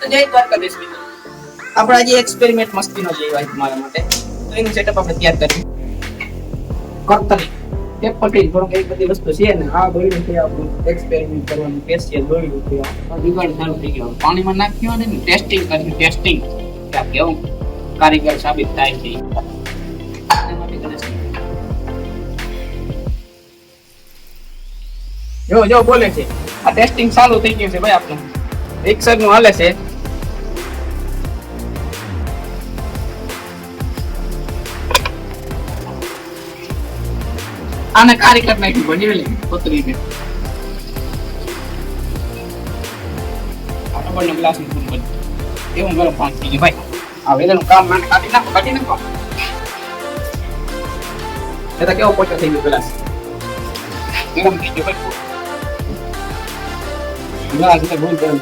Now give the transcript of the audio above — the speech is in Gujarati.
તો જય દ્વારકાધીશ મિત્રો. આપણે આજે એક્સપેરિમેન્ટ મસ્તીનો છે ભાઈ તમારા માટે. તો એનું સેટઅપ આપણે તૈયાર કરીએ. કરતરી ટેપ પટી થોડુંક એક બધી વસ્તુ છે ને આ દોડ્યું છે આપણું એક્સપેરિમેન્ટ કરવાનું સ્પેશિયલ દોડ્યું છે. આ દિવાળી ચાલુ થઈ ગયો. પાણીમાં નાખ્યો ને ટેસ્ટિંગ કર્યું ટેસ્ટિંગ કે આ કેવું કારીગર સાબિત થાય છે. જો બોલે છે આ ટેસ્ટિંગ ચાલુ થઈ ગયું છે ભાઈ આપણું મિક્સર નું હાલે છે. આને કારી કરી નાખ્યું બની લે કોતરીને આ રબરનો ગ્લાસ નું ફૂલ બની એવું ગરમ પાણી થઈ ગયું ભાઈ. આ વેલાનું કામ માં કાઢી નાખો એ તો કેવો પોચો થઈ ગયો ગ્લાસ ગરમ થઈ ગયો ભાઈ. ગ્લાસ એટલે બહુ ગરમ થઈ